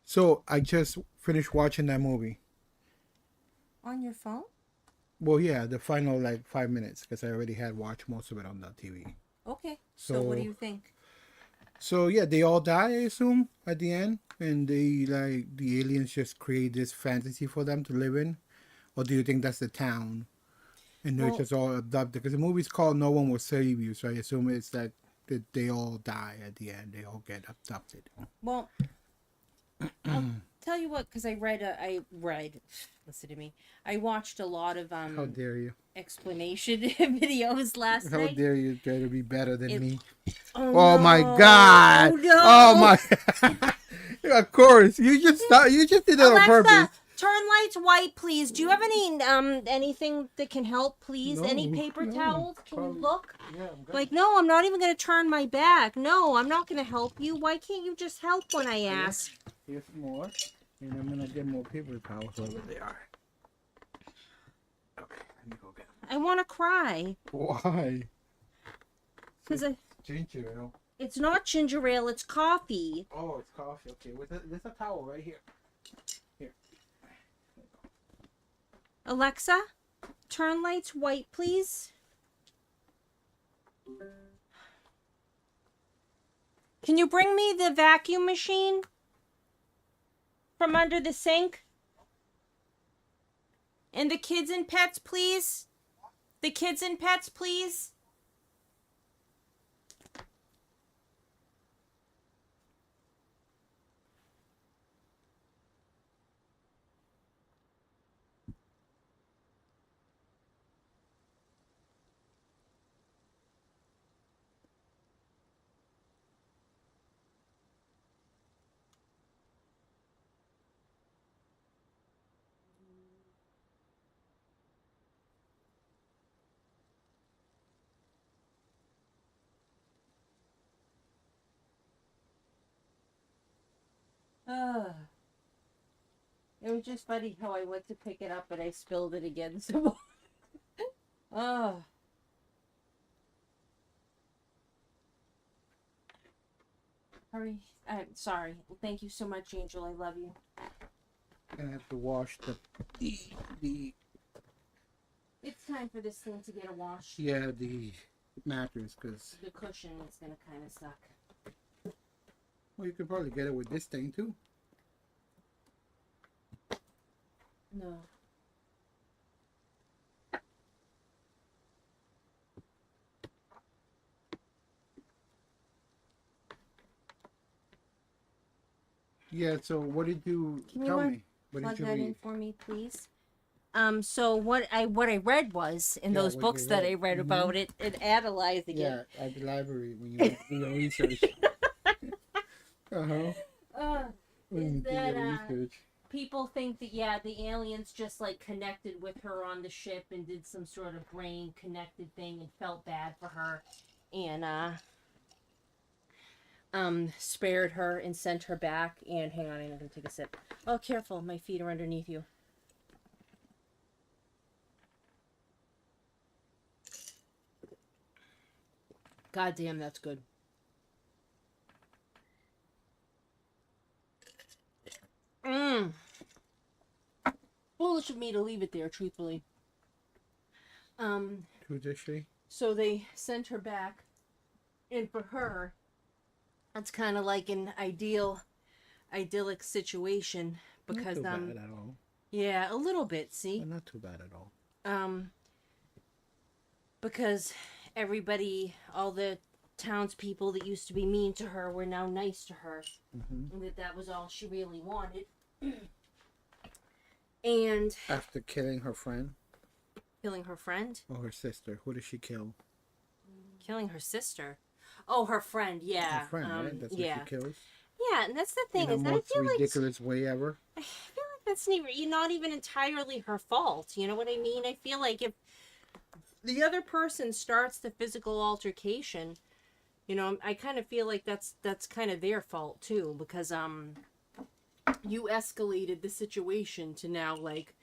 So I just finished watching that movie. On your phone? Well, yeah, the final like 5 minutes because I already had watched most of it on the TV. Okay. So what do So, you think? so yeah, they all die, I assume, at the end, and they like the aliens just create this fantasy for them to live in, or do you think that's the town and they're Well, just all abducted? Because the movie's called "No One Will Save You," so I assume it's that they all die at the end. They all get abducted. well, I'll tell you what, because listen to me. I watched a lot of How dare you? explanation videos last How night. dare you try to be better than It, me? oh Oh my no, oh God! Oh no. my! Of course, you just did that on purpose. Alexa, turn lights white, please. Do you have anything that can help, please? Any No, paper no. towels? Can you Probably, look? yeah, I'm good. Like, no, I'm not even gonna turn my back. No, I'm not gonna help you. Why can't you just help when I ask? Here's more, and I'm gonna get more paper towels wherever they are. Okay, let me go get them. I want to cry. Why? Because Ginger ale. it's not ginger ale, it's coffee. Oh, it's coffee. Okay, there's a towel right here. Here. Alexa, turn lights white, please. Can you bring me the vacuum machine from under the sink? And the kids and pets, please. The kids and pets, please. Ugh. It was just funny how I went to pick it up and I spilled it again. So, oh, hurry! I'm sorry. Thank you so much, Angel. I love you. I have to wash the It's time for this thing to get a wash. yeah, the mattress, because The cushion is gonna kind of suck. well, you could probably get it with this thing too. No. Yeah. So what did you Can you tell me? What plug did you that in read? for me, please? So what I read was in Yeah, those what you books that I read. read about it and analyzing Yeah, it. at the library when you do your research. Uh-huh. Uh, When is you do that your research. people think that yeah, the aliens just like connected with her on the ship and did some sort of brain connected thing and felt bad for her and spared her and sent her back and hang on, I'm gonna take a sip. Oh, careful, my feet are underneath you. God damn, that's good. Mmm. Foolish of me to leave it there, truthfully. Traditionally. So they sent her back, and for her, that's kind of like an idyllic situation Not because too bad at all. yeah, a little bit. See, Not too bad at all. um, because everybody, all the townspeople that used to be mean to her were now nice to her, and that was all she really wanted. And After killing her friend killing her friend, or her sister, who did she kill? killing her sister. Oh, her friend. Yeah. Her friend, right? That's what yeah. she kills. Yeah, and that's the In thing the is that most ridiculous way ever. I feel like that's not even entirely her fault. You know what I mean? I feel like if the other person starts the physical altercation, you know, I kind of feel like that's kind of their fault too because you escalated the situation to now like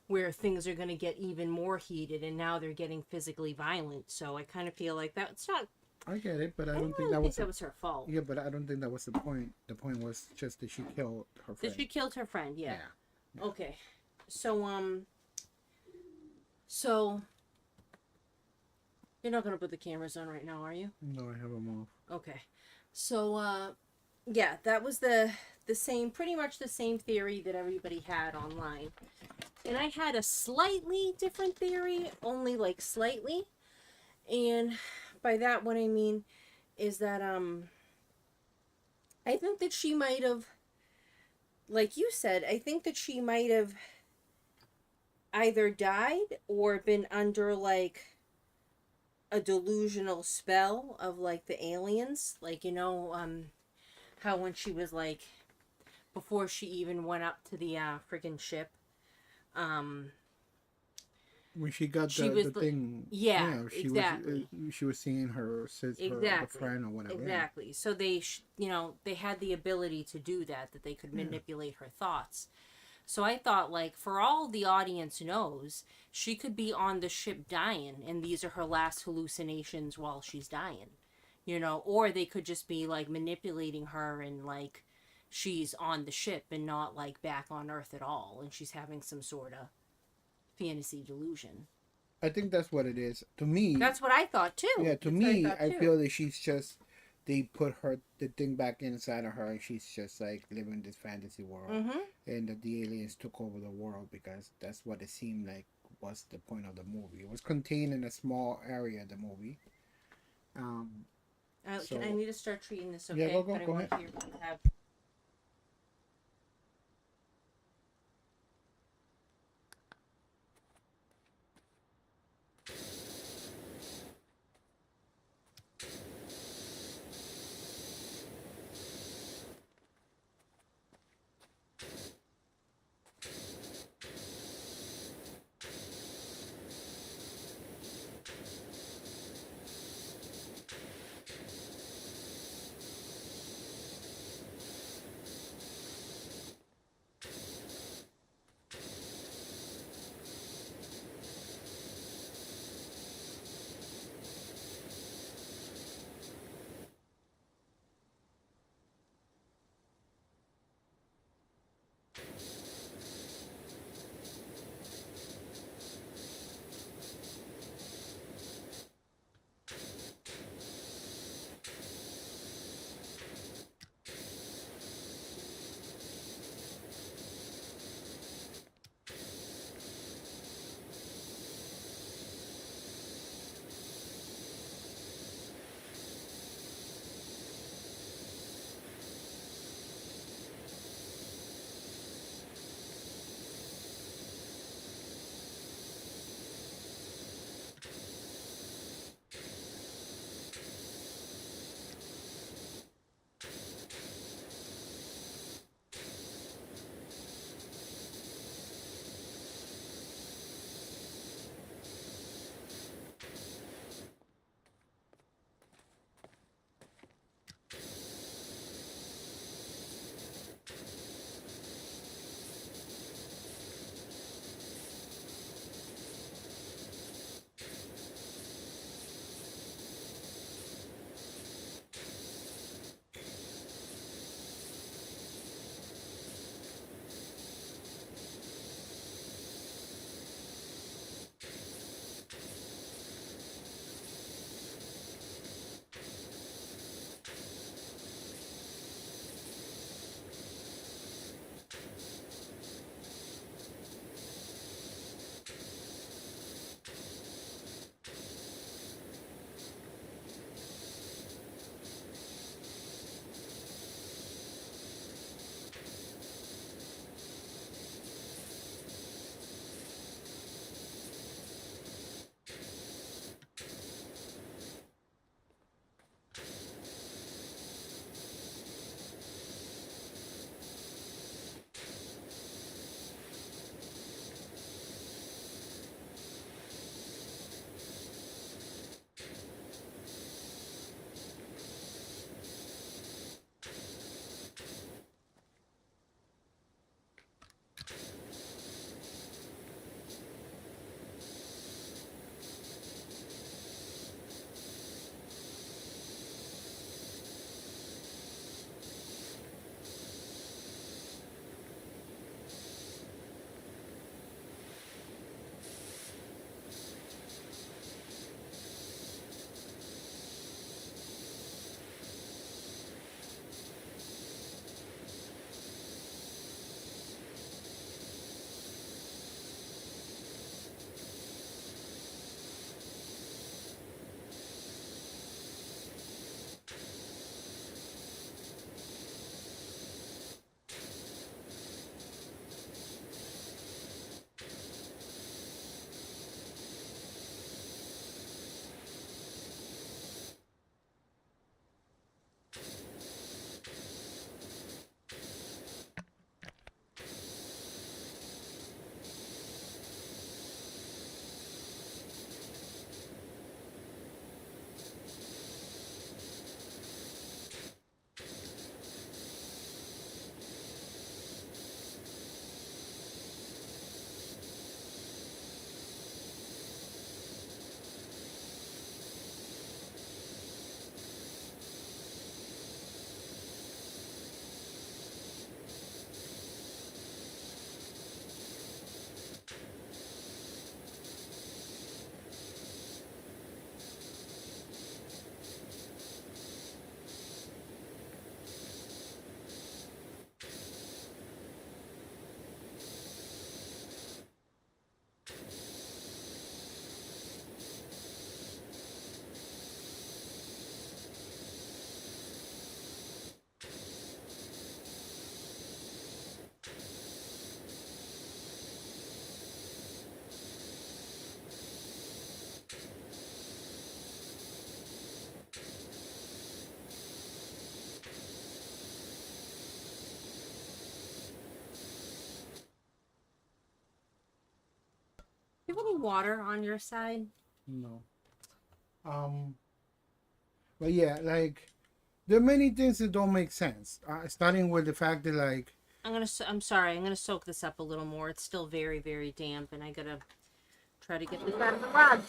where things are going to get even more heated and now they're getting physically violent. So I kind of feel like that's not I get it, but I I don't think don't that think was that was her fault. yeah, but I don't think that was the point. The point was just that she killed her friend. That she killed her friend, yeah. Yeah. Okay. So you're not gonna put the cameras on right now, are you? No, I have them off. Okay. So yeah, that was the same, pretty much the same theory that everybody had online. And I had a slightly different theory, only like slightly. And by that what I mean is that I think that she might have, like you said, I think that she might have either died or been under like a delusional spell of like the aliens, like, you know, how when she was like, before she even went up to the friggin' ship, When she got she the was thing, yeah, she exactly. was she was seeing her sister, the Exactly. friend or whatever. Exactly. So they, you know, they had the ability to do that, that they could Yeah. manipulate her thoughts. So I thought, like, for all the audience knows, she could be on the ship dying, and these are her last hallucinations while she's dying. You know, or they could just be, like, manipulating her and, like, she's on the ship and not, like, back on Earth at all, and she's having some sort of fantasy delusion. I think that's what it is. To me, That's what I thought, too. yeah. To That's what me, thought, I too. feel that she's just they put the thing back inside of her, and she's just like living this fantasy world, Mm-hmm. and that the aliens took over the world because that's what it seemed like was the point of the movie. It was contained in a small area of the movie. So I need to start treating this, yeah, okay? go But I want ahead. you to have water on your side? No. Um. But yeah, like there are many things that don't make sense. Starting with the fact that like I'm sorry. I'm gonna soak this up a little more. It's still very, very damp, and I gotta try to get this out of the rug.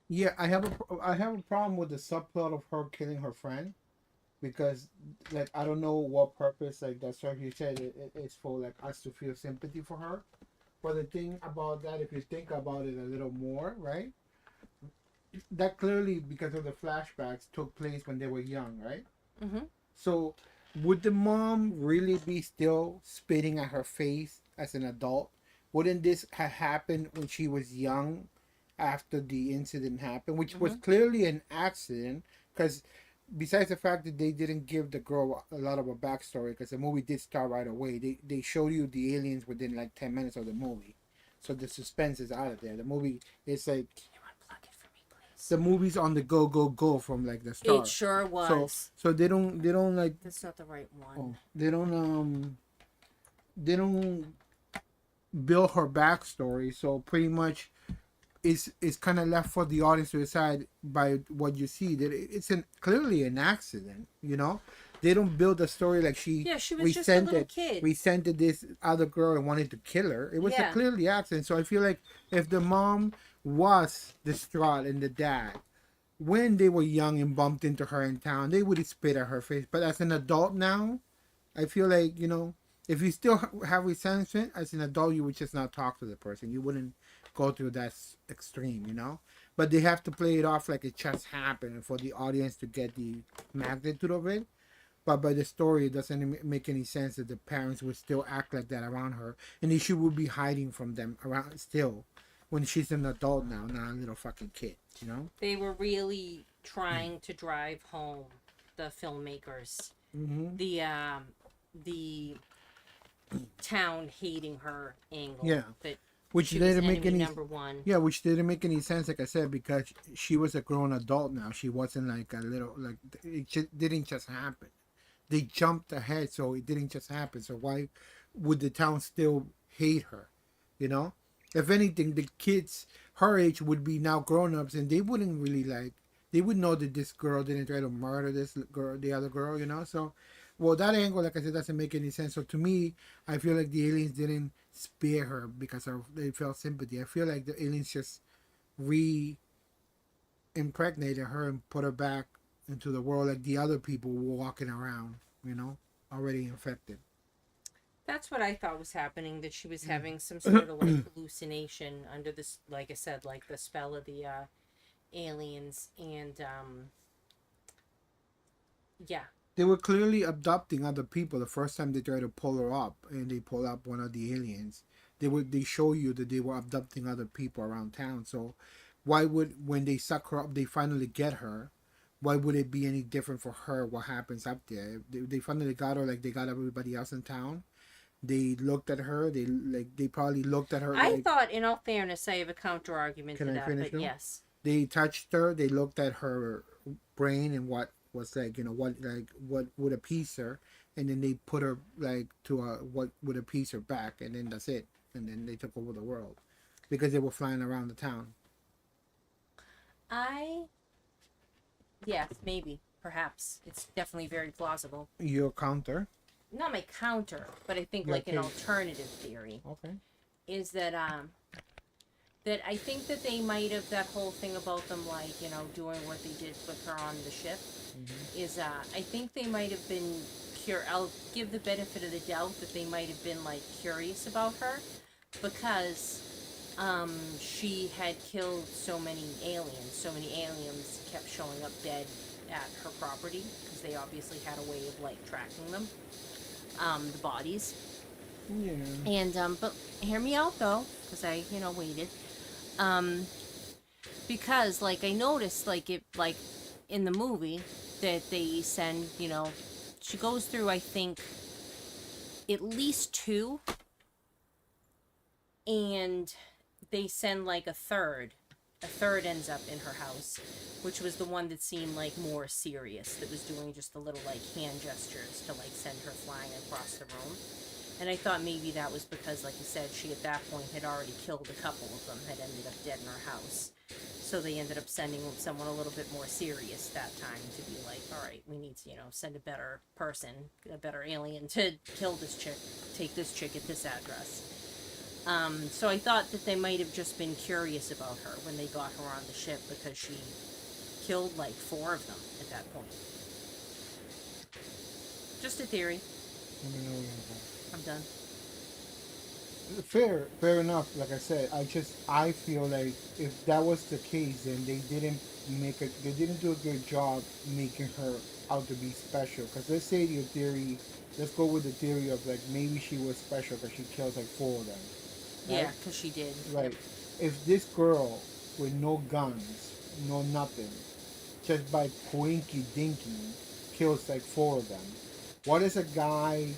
yeah, I have a problem with the subplot of her killing her friend because like I don't know what purpose like that's what you said it's for like us to feel sympathy for her. But the thing about that, if you think about it a little more, right? That clearly because of the flashbacks took place when they were young, right? Mm-hmm. So would the mom really be still spitting at her face as an adult? Wouldn't this have happened when she was young after the incident happened, which was Mm-hmm. clearly an accident? Because besides the fact that they didn't give the girl a lot of a backstory, because the movie did start right away, they showed you the aliens within like 10 minutes of the movie. So the suspense is out of there. The movie is like Can you unplug it for me, please? the movie's on the go from like the start. It sure So was. so they don't like That's not the right one. oh, they don't build her backstory. So pretty much is kind of left for the audience to decide by what you see that it's clearly an accident. They don't build a story like Yeah, she was just a little kid. resented this other girl and wanted to kill her. It was a Yeah. clearly accident. So I feel like if the mom was distraught and the dad when they were young and bumped into her in town, they would spit at her face. But as an adult now, I feel like, if you still have resentment as an adult, you would just not talk to the person. You wouldn't go through that extreme. But they have to play it off like it just happened for the audience to get the magnitude of it. But by the story, it doesn't make any sense that the parents would still act like that around her. And she would be hiding from them around still when she's an adult now, not a little fucking kid. They were really trying to drive home, the filmmakers, Mm-hmm. the town hating her angle. Yeah. That Which she was didn't make enemy any number one. Yeah, which didn't make any sense, like I said, because she was a grown adult now. She wasn't like a little like it didn't just happen. They jumped ahead, so it didn't just happen. So why would the town still hate her? You know, if anything, the kids her age would be now grown ups, and they wouldn't really like. They would know that this girl didn't try to murder this girl, the other girl. So, well, that angle, like I said, doesn't make any sense. So to me, I feel like the aliens didn't spare her because they felt sympathy. I feel like the aliens just re-impregnated her and put her back into the world like the other people were walking around, already infected. That's what I thought was happening. That she was having some sort of like hallucination under this, like I said, like the spell of the aliens, and yeah. They were clearly abducting other people the first time they tried to pull her up, and they pull up one of the aliens. They show you that they were abducting other people around town. So why would when they suck her up, they finally get her? Why would it be any different for her? What happens up there? They finally got her like they got everybody else in town. They looked at her. They probably looked at her. I thought, in all fairness, I have a counter argument to Can I that. finish But now? yes, They touched her. They looked at her brain and what was like, what would appease her, and then they put her like to what would appease her back, and then that's it. And then they took over the world because they were flying around the town. I Yes, maybe, perhaps. It's definitely very plausible. Your counter. Not my counter, but I think Your like an case. alternative theory Okay. is that I think that they might have, that whole thing about them, like, you know, doing what they did with her on the ship, is I think they might have been I'll give the benefit of the doubt that they might have been like curious about her because she had killed so many aliens. So many aliens kept showing up dead at her property because they obviously had a way of like tracking them, the bodies. Yeah. And but hear me out though, because I waited. Because like I noticed like in the movie that they send, she goes through, I think, at least two, and they send like a third ends up in her house, which was the one that seemed like more serious, that was doing just the little like hand gestures to like send her flying across the room. And I thought maybe that was because, like you said, she at that point had already killed a couple of them, had ended up dead in her house. So they ended up sending someone a little bit more serious that time to be like, all right, we need to, send a better person, a better alien to kill this chick, take this chick at this address. So I thought that they might have just been curious about her when they got her on the ship because she killed like 4 of them at that point. Just a theory. Let me know. I'm done. Fair enough. Like I said, I feel like if that was the case, then they didn't do a good job making her out to be special. Because let's go with the theory of like maybe she was special because she kills like 4 of them. Right? Yeah, because she did. Right. Yep. If this girl with no guns, no nothing, just by poinky dinky kills like 4 of them, what is a guy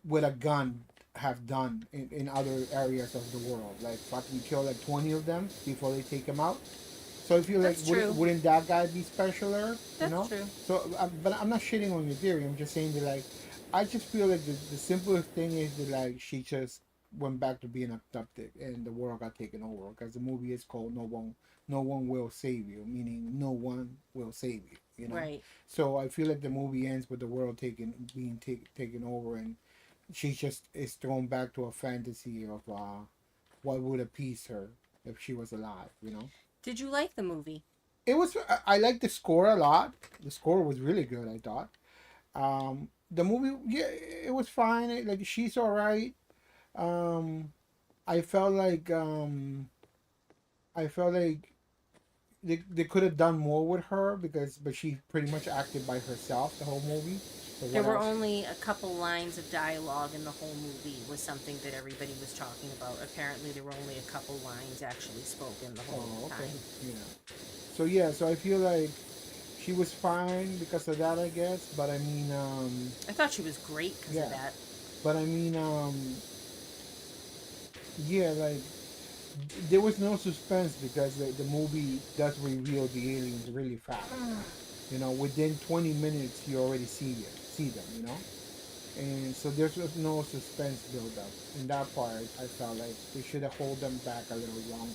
with a gun have done in other areas of the world? Like fucking kill like 20 of them before they take him out. So I feel like That's true. wouldn't that guy be specialer? That's true. So, but I'm not shitting on your theory. I'm just saying that like, I just feel like the simplest thing is that like she just went back to being abducted and the world got taken over because the movie is called No One Will Save You, meaning no one will save you. Right. So I feel like the movie ends with the world being taken over and she just is thrown back to a fantasy of what would appease her if she was alive. Did you like the movie? It was. I liked the score a lot. The score was really good, I thought. The movie, yeah, it was fine. Like she's all right. Um, I felt like they could have done more with her but she pretty much acted by herself the whole movie. So There were only a couple lines of dialogue in the whole movie was something that everybody was talking about. Apparently there were only a couple lines actually spoken the whole time. Yeah. So I feel like she was fine because of that, I guess. But I mean, I thought she was great because of that. But I mean, yeah, like there was no suspense because the movie does reveal the aliens really fast. Within 20 minutes you already see them. And so there's no suspense build up. In that part, I felt like they should have hold them back a little longer.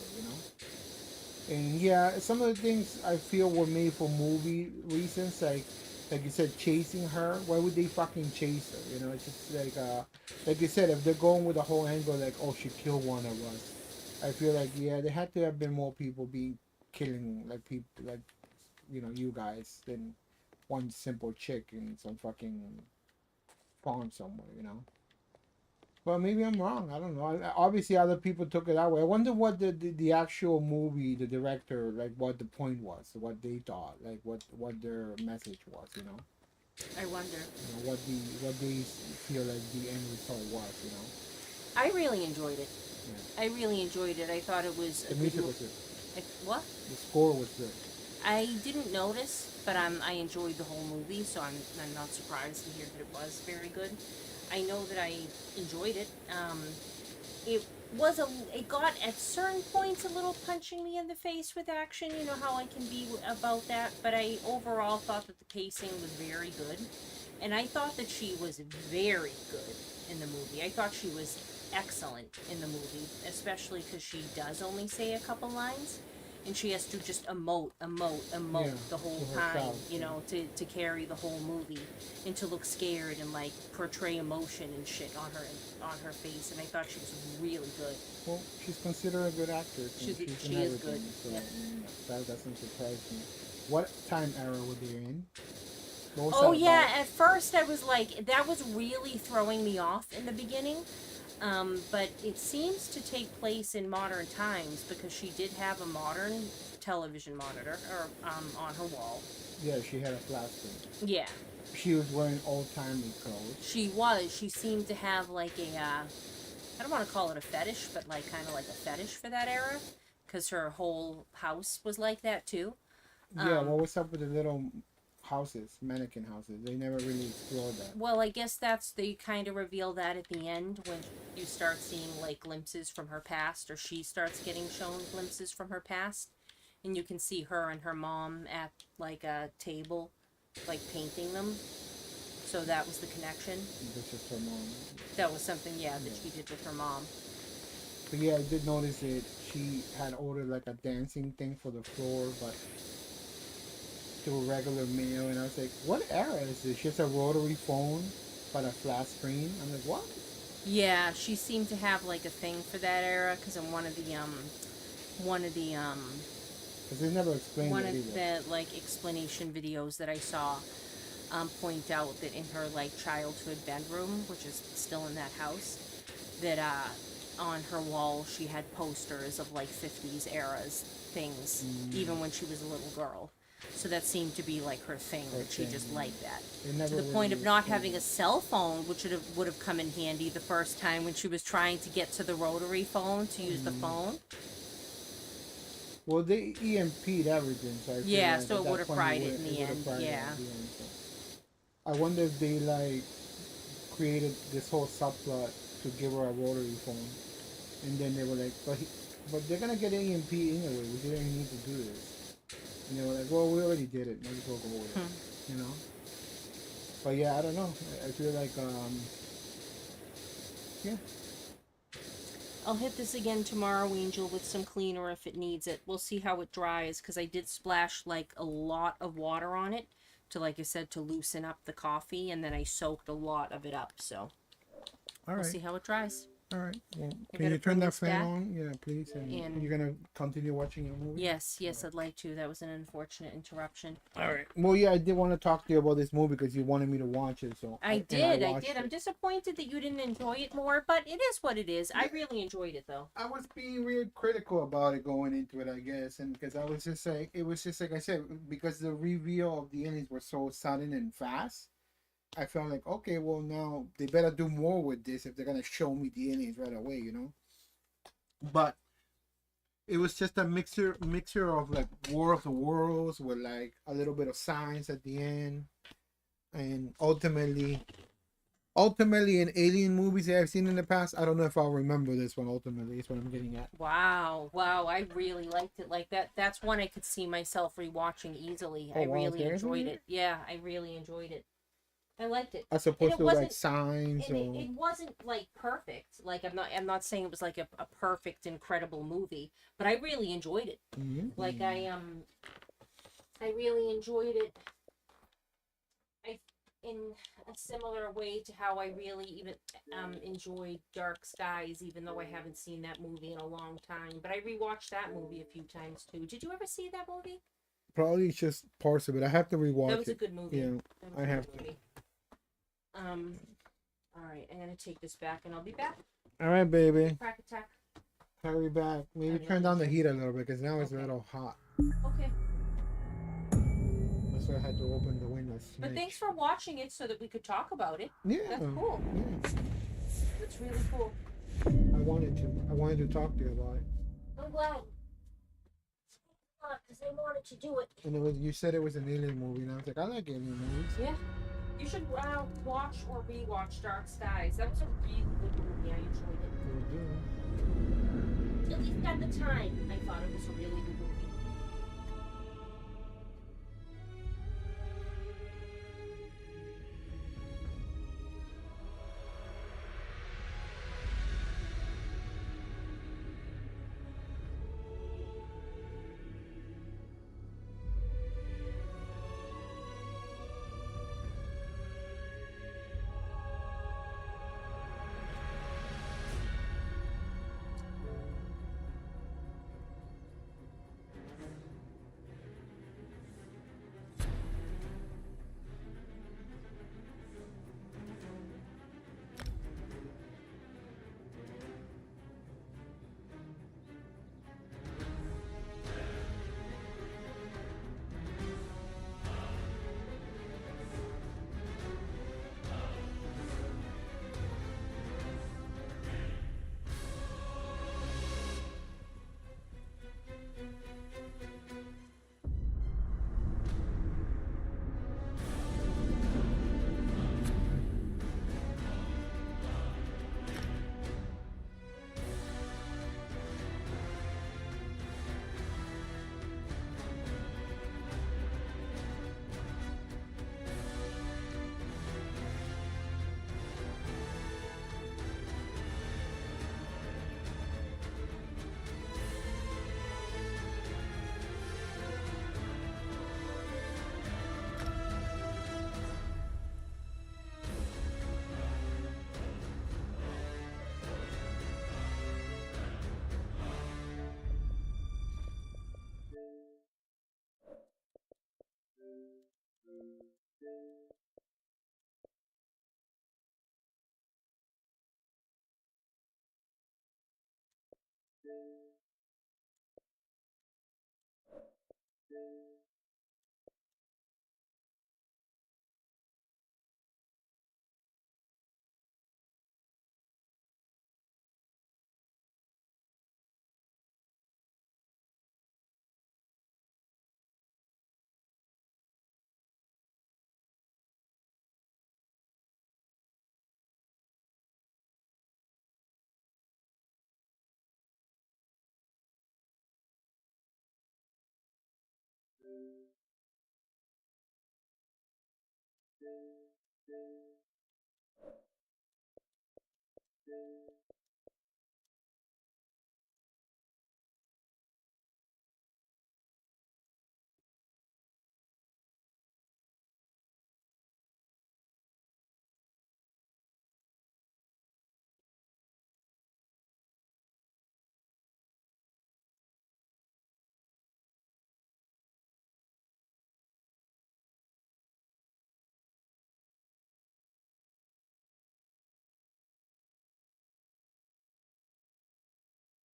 And yeah, some of the things I feel were made for movie reasons, like you said, chasing her. Why would they fucking chase her? It's just like you said, if they're going with the whole angle, like, oh, she killed one of us. I feel like, yeah, there had to have been more people killing, like, people, like, you guys, than one simple chick in some fucking farm somewhere. Well, maybe I'm wrong. I don't know. Obviously, other people took it that way. I wonder what the actual movie, the director, like, what the point was, what they thought, like, what their message was. I wonder. What they feel like the end result was. I really enjoyed it. Yeah. I really enjoyed it. I thought it was. The music was good. What? The score was good. I didn't notice, but I enjoyed the whole movie, so I'm not surprised to hear that it was very good. I know that I enjoyed it. it got at certain points a little punching me in the face with action. You know how I can be about that, but I overall thought that the pacing was very good, and I thought that she was very good in the movie. I thought she was excellent in the movie, especially because she does only say a couple lines, and she has to just emote the whole to time, herself, you know, to carry the whole movie and to look scared and like portray emotion and shit on her face. And I thought she was really good. Well, she's considered a good actress. She in is everything, good. So Yeah. that doesn't surprise me. What time era were they in? What was Oh that yeah, about? at first I was like, that was really throwing me off in the beginning. But it seems to take place in modern times because she did have a modern television monitor or on her wall. Yeah, she had a flat screen. Yeah, She was wearing old-timey clothes. she was. She seemed to have like a I don't want to call it a fetish, but like kind of like a fetish for that era because her whole house was like that too. Yeah, what was up with the little houses, mannequin houses? They never really explored that. Well, I guess they kind of reveal that at the end when you start seeing like glimpses from her past, or she starts getting shown glimpses from her past, and you can see her and her mom at like a table, like painting them. So that was the connection. This is her mom. That was something, yeah, that she did with her mom. But yeah, I did notice that she had ordered like a dancing thing for the floor, but through regular mail, and I was like, what era is this? She has a rotary phone, but a flat screen. I'm like, what? Yeah, she seemed to have like a thing for that era because in one of the Because they never explained one it of either. the like explanation videos that I saw point out that in her like childhood bedroom, which is still in that house, that on her wall she had posters of like 50s eras things, even when she was a little girl. So that seemed to be like her thing, that she just liked that. They never To the point really of not explained having it. a cell phone, which would have come in handy the first time when she was trying to get to the rotary phone to use the phone. Well, they EMP'd everything, so I feel Yeah, like so at it that would have point fried it would- in the would have end. fried it Yeah. at the end, so. I wonder if they like created this whole subplot to give her a rotary phone, and then they were like, but they're gonna get EMP anyway. We didn't need to do this. And they were like, well, we already did it. Might as well go with it, you know. But yeah, I don't know. I feel like yeah. I'll hit this again tomorrow, Angel, with some cleaner if it needs it. We'll see how it dries, because I did splash, like, a lot of water on it to, like I said, to loosen up the coffee, and then I soaked a lot of it up, so All we'll right. see how it dries. All right. Well, I can you gotta turn bring that this fan back. on? Yeah, please. And And- you're gonna continue watching your movie. Yes, I'd like to. That was an unfortunate interruption. All right. Well, yeah, I did want to talk to you about this movie because you wanted me to watch it. So I and did. watched I'm it. disappointed that you didn't enjoy it more, but it is what it is. I really enjoyed it, though. I was being real critical about it going into it, I guess, and because I was just like, it was just like I said, because the reveal of the aliens were so sudden and fast. I felt like, okay, well now they better do more with this if they're gonna show me the aliens right away, you know. But it was just a mixture of like War of the Worlds with like a little bit of science at the end, and ultimately in alien movies that I've seen in the past, I don't know if I'll remember this one. Ultimately, is what I'm getting at. Wow, I really liked it. Like that's one I could see myself rewatching easily. Oh, I wow, really seriously? enjoyed it. Yeah, I really enjoyed it. I liked it. As opposed it to like wasn't- signs And or it wasn't like perfect. Like I'm not saying it was like a perfect, incredible movie, but I really enjoyed it. Mhm. Like I really enjoyed it. In a similar way to how I really even enjoyed Dark Skies, even though I haven't seen that movie in a long time. But I rewatched that movie a few times too. Did you ever see that movie? probably just parts of it. I have to rewatch That was a it. good movie. Yeah, That was I a have good to. movie. All right, I'm gonna take this back, and I'll be back. All right, baby. Crack attack. Hurry back. Maybe I turn down the know. heat a little bit because now it's a Okay. little hot. Okay. That's why I had to open the windows. But thanks for watching it so that we could talk about it. Yeah. That's cool. Yeah. That's really cool. I wanted to talk to you about it. I'm glad. Because I wanted to do it. And you said it was an alien movie, and I was like, I like alien movies. Yeah. You should watch or rewatch Dark Skies. That was a really good movie. I enjoyed it. Will do. at the time, I thought it was a really good movie.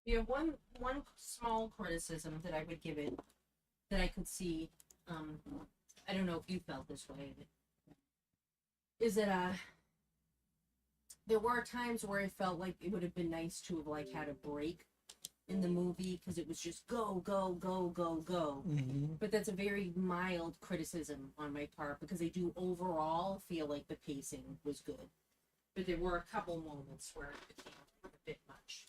Yeah, one small criticism that I would give it that I could see, um, I don't know if you felt this way, is that there were times where I felt like it would have been nice to have like had a break in the movie because it was just go go go go go. Mm-hmm. But that's a very mild criticism on my part because I do overall feel like the pacing was good, but there were a couple moments where it became a bit much.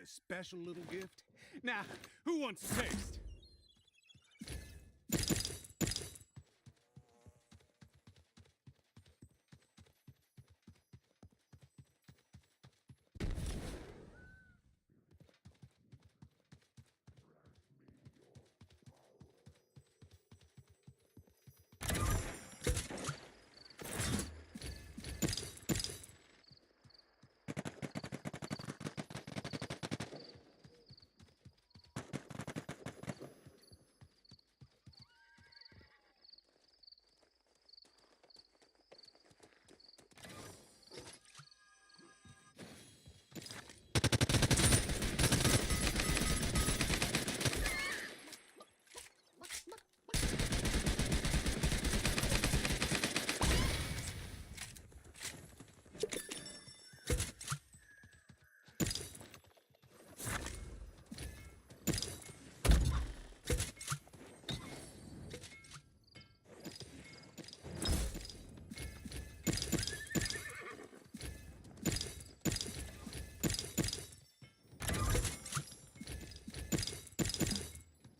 A special little gift? Now, who wants a taste?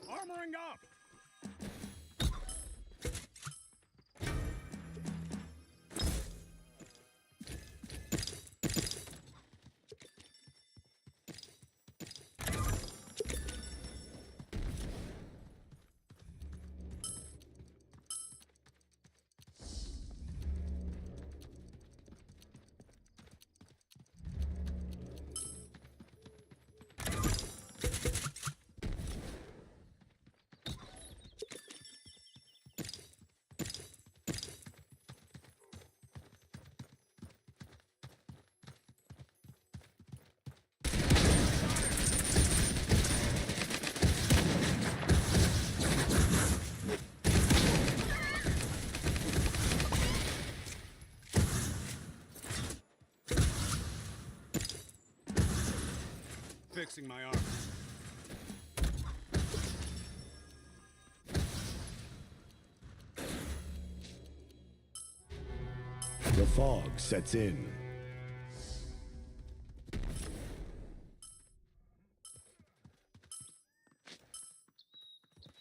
Armoring up! Fixing my armor. The fog sets in.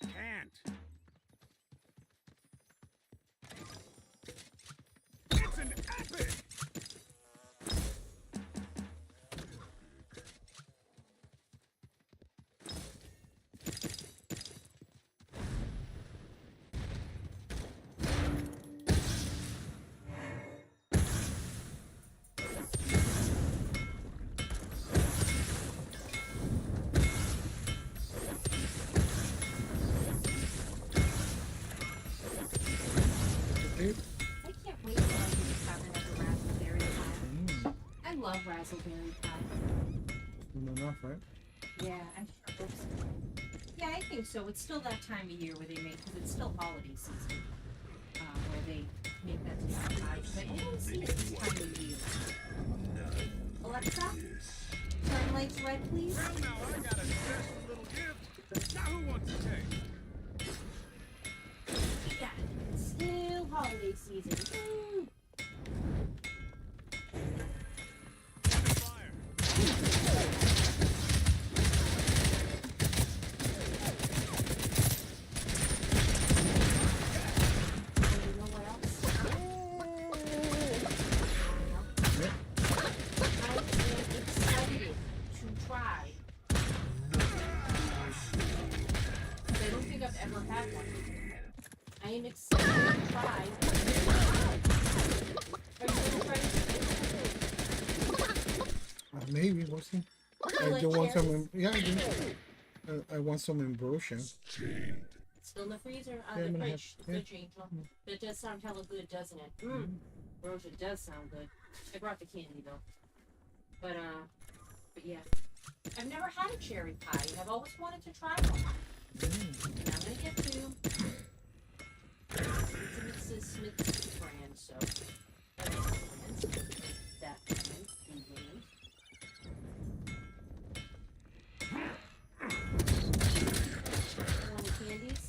Can't. It's an epic! I can't wait till I can have another raspberry pie. I love raspberry pie. Enough, right? Yeah, I sure hope so. Yeah, I think so. It's still that time of year where they make, because it's still holiday season, where they make that type of pie. But I don't see it this time of year. Alexa, turn lights red, please. Well, now I got a special little gift. Now who wants to taste? Yeah, it's still holiday season. Woo! Fire. And you know what else? I am excited to try. I don't think I've ever had one. I am excited to try. Are you gonna try it? Maybe, we'll see. I like do want cherries? some. Yeah, I do. I want some ambrosia. Still in the freezer, Yeah, I'm the gonna fridge. have- Good, Angel. That does sound hella good, doesn't it? Rosa does sound good. I brought the candy though. But yeah. I've never had a cherry pie, and I've always wanted to try one. And I'm gonna get two. It's a Smith's brand, so that makes sense. That brand, indeed. Want any candies?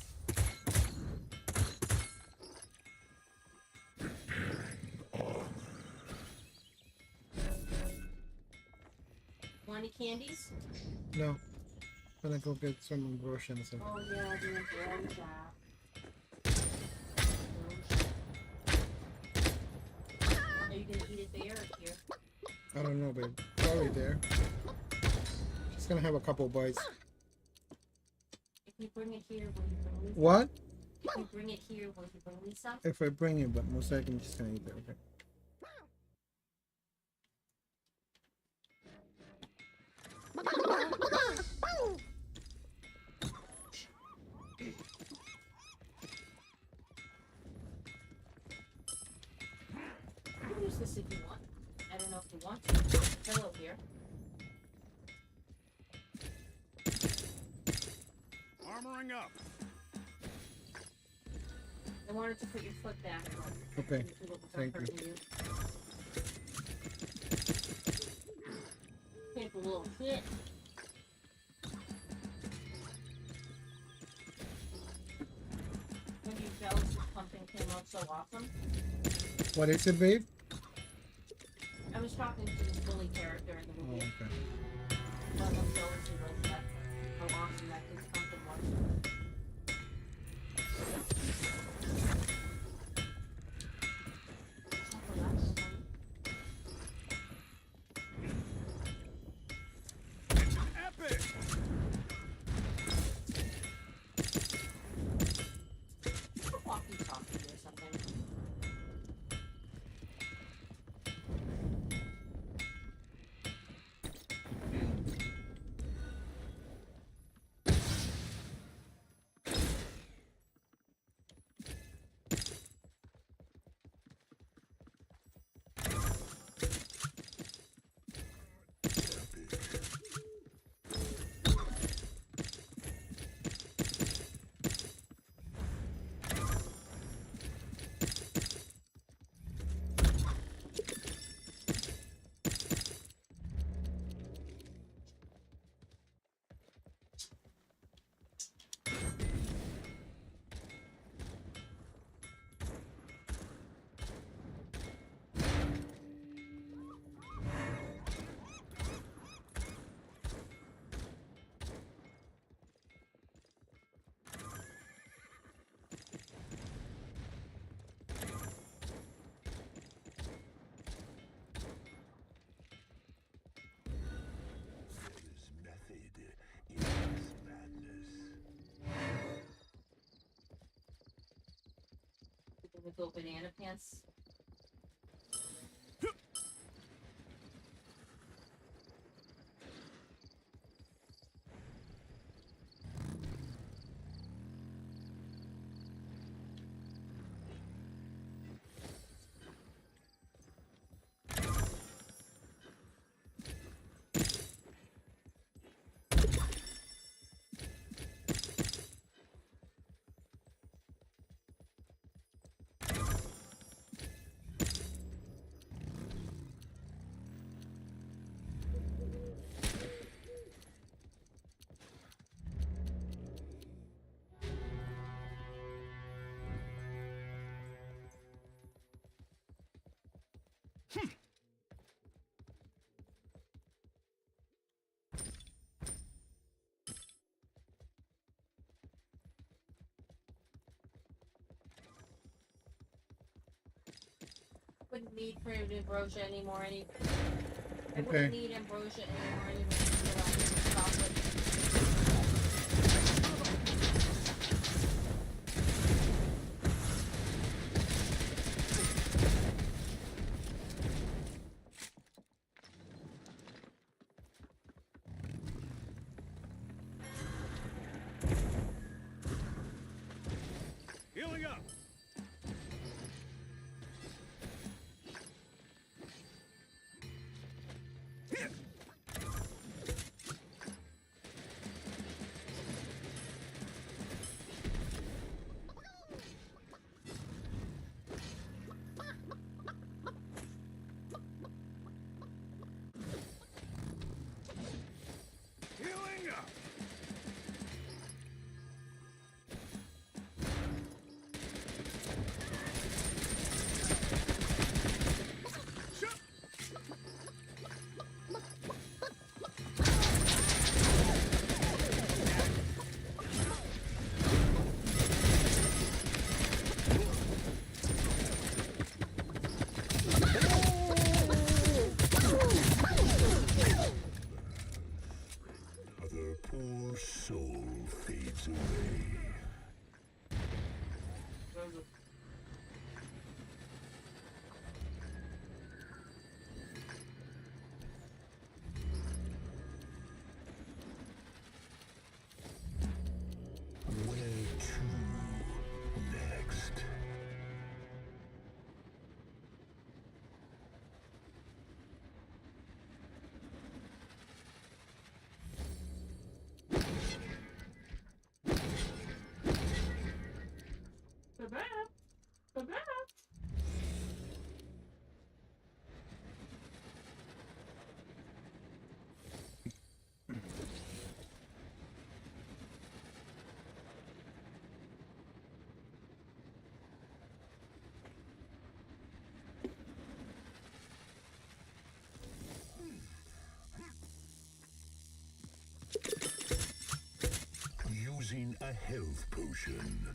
Want want any candies? No. I'm gonna go get some ambrosia and stuff. Oh yeah, the ambrosia. Are you gonna eat it there or here? I don't know, babe. Probably there. Just gonna have a couple bites. If you bring it here, will you bring me some? What? If you bring it here, will you bring me some? If I bring it, but most likely I'm just gonna eat it. Okay. You can use this if you want. I don't know if you want to. There's a pillow here. Armoring up. I wanted to put your foot back. Okay. Without Thank you. hurting you. Take a little hit. When you jealous this pumpkin came out so awesome? What is it, babe? I was talking to this bully character in the Oh, movie. okay. Well, I'm jealous he was that how awesome that his pumpkin was. Oh, that's funny. Epic. Walkie-talkie or something. With little banana pants. Wouldn't need primitive ambrosia anymore. I Okay. wouldn't need ambrosia anymore. Chocolate. Healing up. a health potion.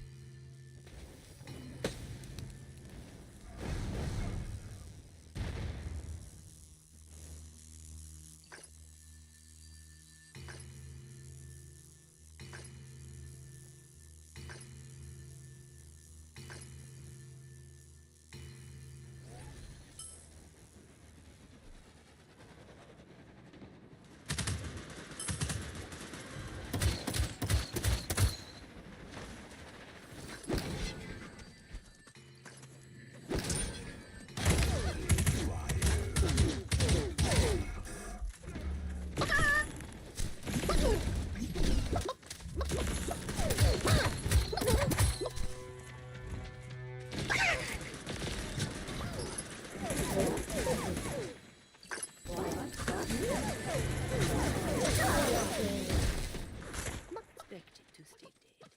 Expected to stay dead.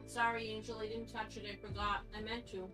Sorry, Angel, I didn't touch it. I forgot. I meant to.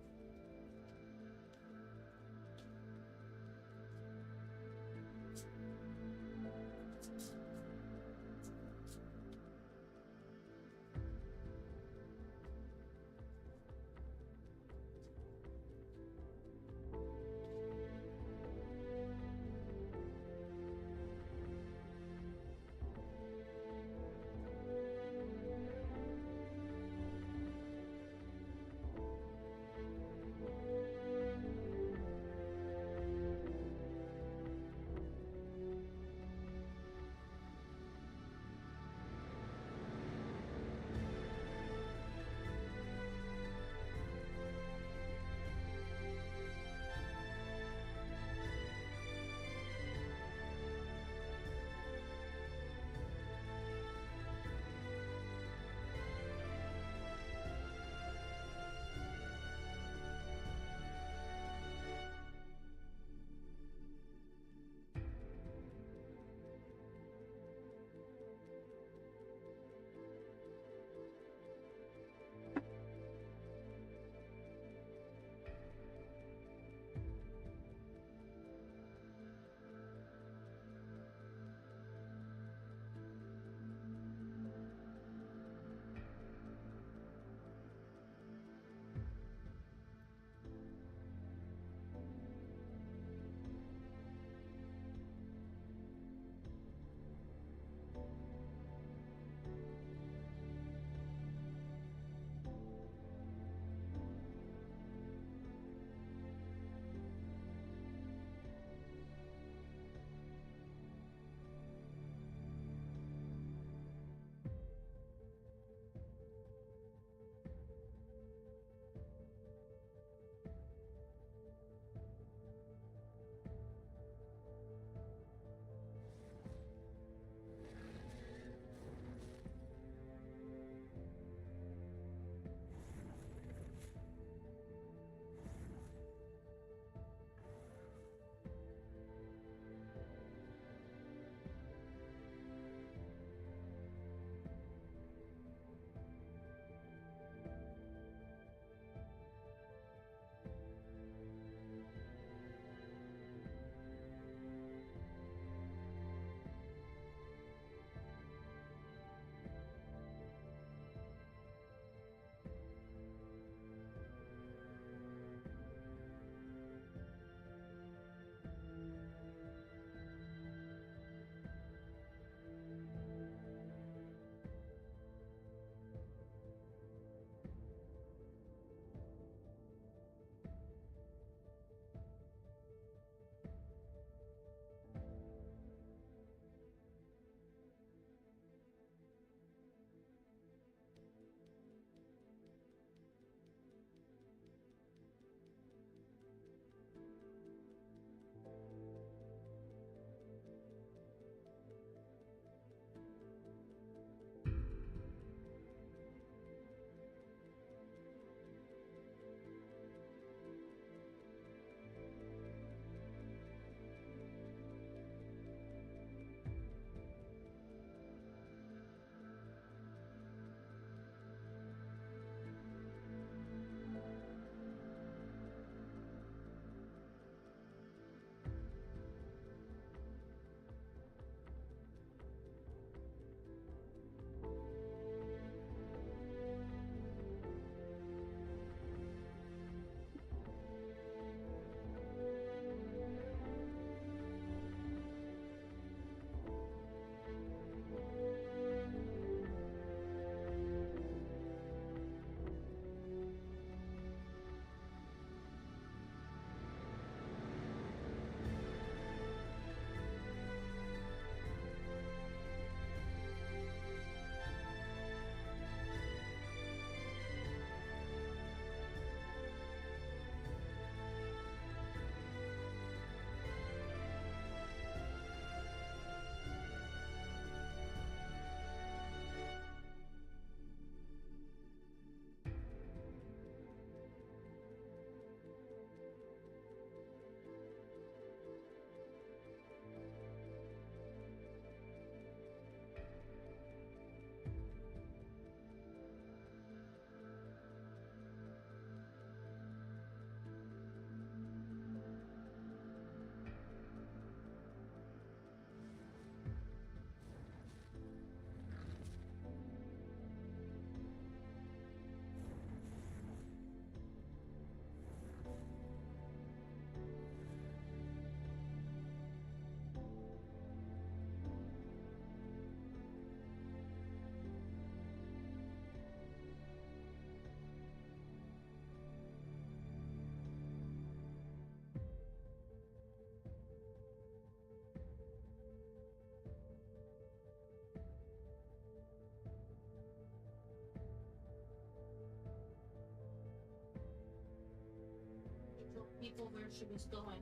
people where she was going.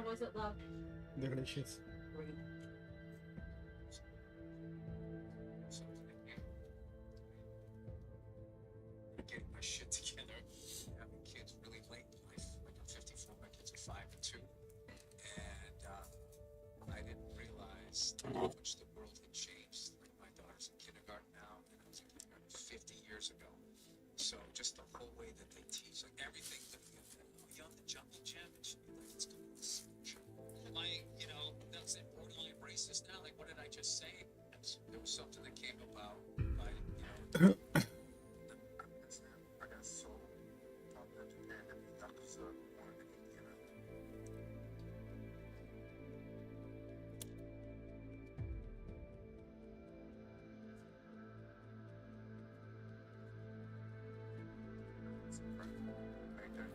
was it, love? Delicious. Great. Getting my shit together, having kids really late in life. Like I'm 54, my kids are 5 and 2. And I didn't realize how much the world had changed. Like my daughter's in kindergarten now, and I was in kindergarten 50 years ago. So just the whole way that they teach, like everything that you have to jump the gym and she'd be like, let's go to this. Am I, that's it, borderline racist now? Like, what did I just say? There was something that came about by, I got so pumped up in there that that was one of the, it's incredible. Right there.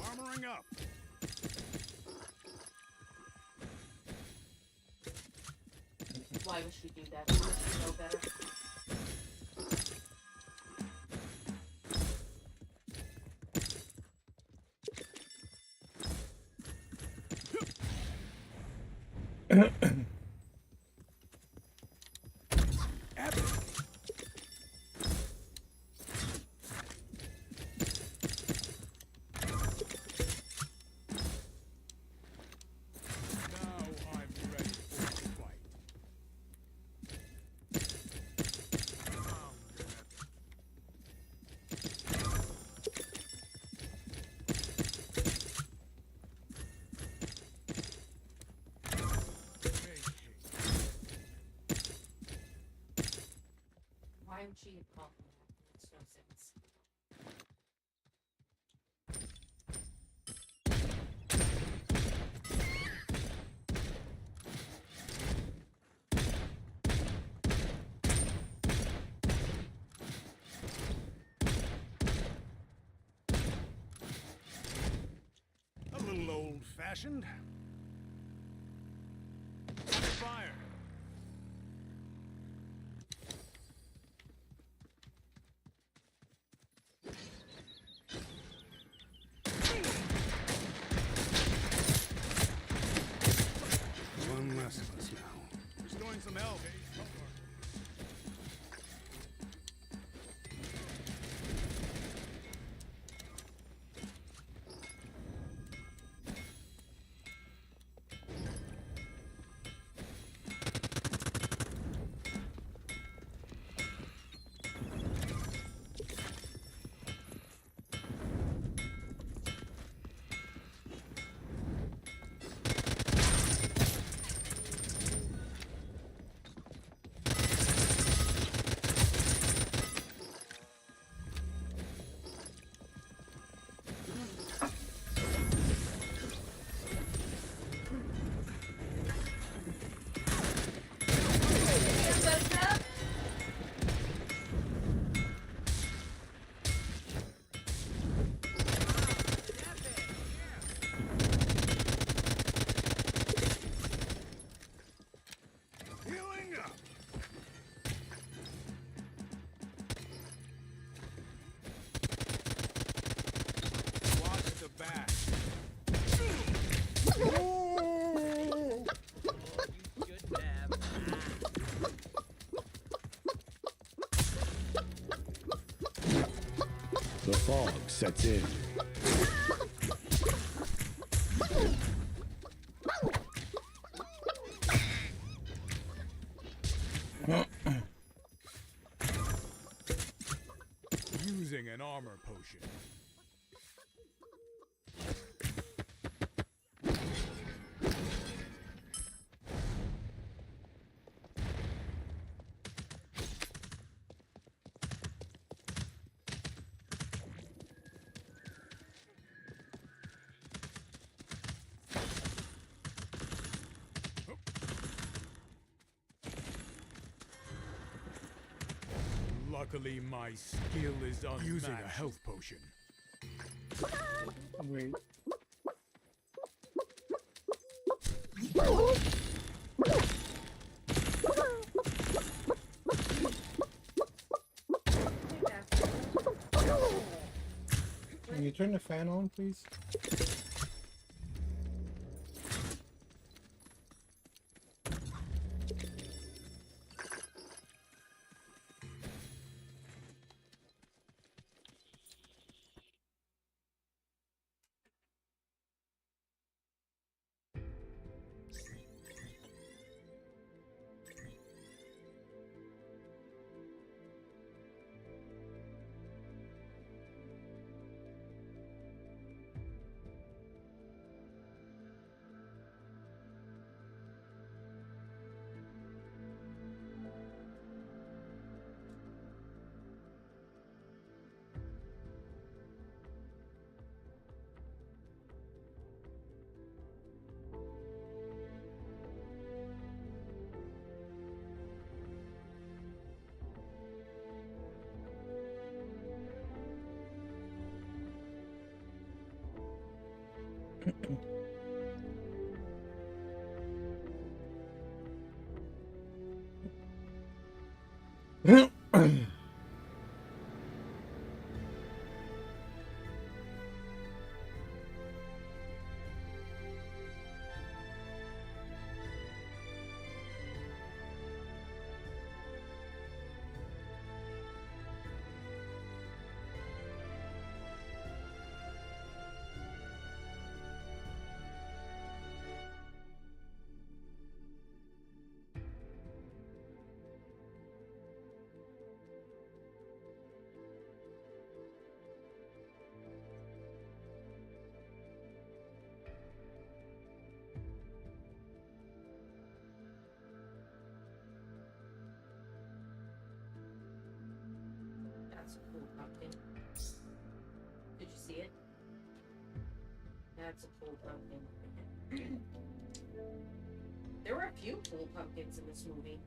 Armoring up. Why would she do that? Would she know better? Now I'm ready for the fight. Why would she have called me that? Makes no sense. A little old-fashioned. Fire. The fog sets in. Using an armor potion. Luckily, my skill is unmatched. Using a health potion. Wait. Can you turn the fan on, please? That's a cool pumpkin. Did you see it? That's a cool pumpkin. There were a few cool pumpkins in this movie.